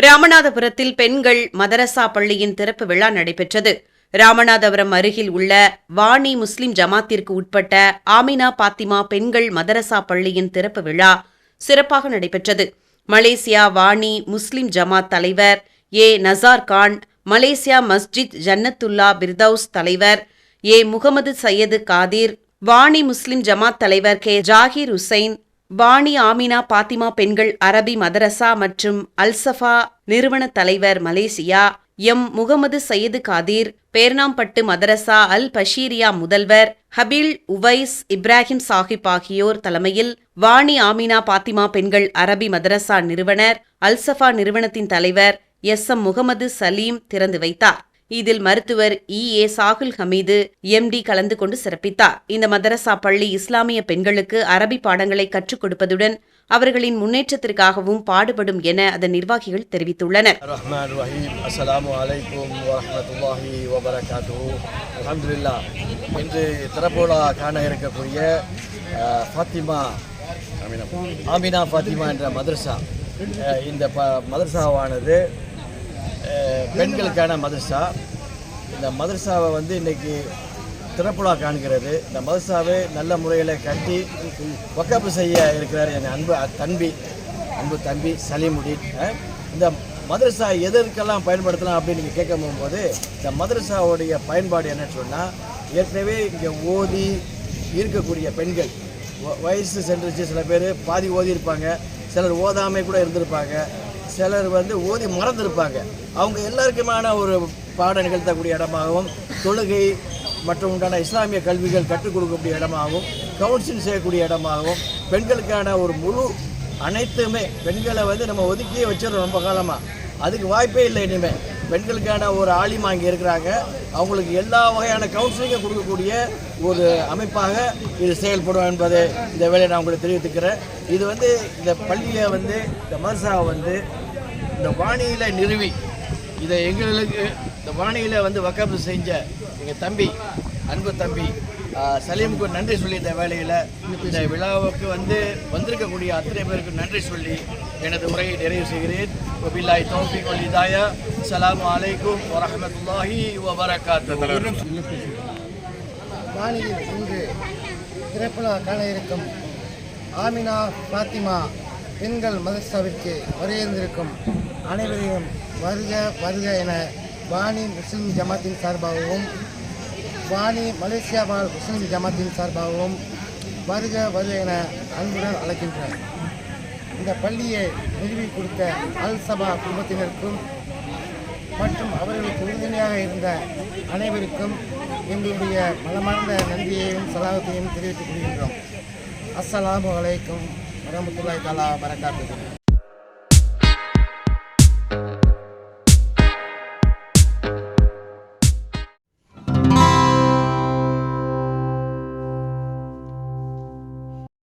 ராமநாதபுரத்தில் பெண்கள் மதரசா பள்ளியின் திறப்பு விழா நடைபெற்றது. ராமநாதபுரம் அருகில் உள்ள வாணி முஸ்லிம் ஜமாத்திற்கு உட்பட்ட ஆமினா பாத்திமா பெண்கள் மதரசா பள்ளியின் திறப்பு விழா சிறப்பாக நடைபெற்றது. மலேசியா வாணி முஸ்லிம் ஜமாத் தலைவர் நசார் கான், மலேசியா மஸ்ஜித் ஜன்னத்துல்லா பிர்தௌஸ் தலைவர் முகமது சையது காதிர், வாணி முஸ்லிம் ஜமாத் தலைவர் ஜாகிர் உசைன், வாணி ஆமினா பாத்திமா பெண்கள் அரபி மதரசா மற்றும் அல்சஃபா நிறுவன தலைவர் மலேசியா முகமது சையது காதிர், பேர்னாம்பட்டு மதரசா அல் பஷீரியா முதல்வர் ஹபீல் உவைஸ் இப்ராஹிம் சாஹிப் ஆகியோர் தலைமையில் வாணி ஆமினா பாத்திமா பெண்கள் அரபி மதரசா நிறுவனர் அல்சஃபா நிறுவனத்தின் தலைவர் முகமது சலீம் திறந்து வைத்தார். இதில் மருத்துவர் சாகுல் ஹமீது MD கலந்து கொண்டு சிறப்பித்தார். இந்த மதரசா பள்ளி இஸ்லாமிய பெண்களுக்கு அரபி பாடங்களை கற்றுக் கொடுப்பதுடன் அவர்களின் முன்னேற்றத்திற்காகவும் பாடுபடும் என அதன் நிர்வாகிகள் தெரிவித்துள்ளனர். இன்று திறப்புலா காண இருக்கக்கூடிய ஆமினா பாத்திமா என்ற மதரசா, இந்த மதரசாவானது பெண்களுக்கான மதரசா. இந்த மதரசாவை இன்னைக்கு திறப்புலா காண்கிறது. இந்த மதரசாவை நல்ல முறையில் கட்டி வக்கப்பு செய்ய இருக்கிறார் என் அன்பு தம்பி சலீமுடீன். இந்த மதரசா எதற்கெல்லாம் பயன்படுத்தலாம் அப்படின்னு நீங்கள் கேட்க போகும்போது, இந்த மதரசாவுடைய பயன்பாடு என்னன்னு சொன்னால், ஏற்கனவே இங்கே ஓதி இருக்கக்கூடிய பெண்கள், வயசு சென்றுச்சு, சில பேர் பாதி ஓதி இருப்பாங்க, சிலர் ஓதாமை கூட இருந்திருப்பாங்க, சிலர் ஓதி மறந்துருப்பாங்க. அவங்க எல்லாருக்குமான ஒரு பாடம் நிகழ்த்தக்கூடிய இடமாகவும், தொழுகை மற்றும் உண்டான இஸ்லாமிய கல்விகள் கற்றுக் கொடுக்கக்கூடிய இடமாகவும், கவுன்சிலிங் செய்யக்கூடிய இடமாகவும், பெண்களுக்கான ஒரு முழு அனைத்துமே பெண்களை நம்ம ஒதுக்கியே வச்சிடறோம் ரொம்ப காலமாக. அதுக்கு வாய்ப்பே இல்லை. இனிமேல் பெண்களுக்கான ஒரு ஆலிமா இங்கே இருக்கிறாங்க. அவங்களுக்கு எல்லா வகையான கவுன்சிலிங்கும் கொடுக்கக்கூடிய ஒரு அமைப்பாக இது செயல்படும் என்பதை இந்த வேலையை நான் உங்களுக்கு தெரிவித்துக்கிறேன். இது இந்த பள்ளியை இந்த மதரசாவை இந்த வாணியில் நிறுவி இதை எங்களுக்கு இந்த வாணியில் வக்கப்பு செஞ்ச எங்கள் அன்பு தம்பி சலீமுக்கு நன்றி சொல்லி, இந்த வேலையில் இந்த விழாவுக்கு வந்திருக்கக்கூடிய அத்தனை பேருக்கு நன்றி சொல்லி எனது உரையை நிறைவு செய்கிறேன். வபில்லாஹி தௌஃபீக் வல் ஹிதாயா. அஸ்ஸலாமு அலைக்கும் வரஹ்மத்துல்லாஹி வபரகாத்துஹு. வாணியில் இன்று திறப்புலா காண இருக்கும் ஆமினா பாத்திமா பெண்கள் மதரசாவிற்கு வருகின்றிருக்கும் அனைவரையும் வருக வருக என வாணி முஸ்லிம் ஜமாத்தின் சார்பாகவும், வாணி மலேசியா வாழ் முஸ்லிம் ஜமாத்தின் சார்பாகவும் வருக வருக என அன்புடன் அழைக்கின்றனர். இந்த பள்ளியை நிறுவி கொடுத்த அல் சபா குடும்பத்தினருக்கும் மற்றும் அவர்களுக்கு உறுதுணையாக இருந்த அனைவருக்கும் எங்களுடைய மனமார்ந்த நன்றியையும் சலாகத்தையும் தெரிவித்துக் கொள்கின்றோம். அஸ்ஸலாமு அலைக்கும் வரஹ்மத்துல்லாஹி தஆலா வபரகாத்துஹு.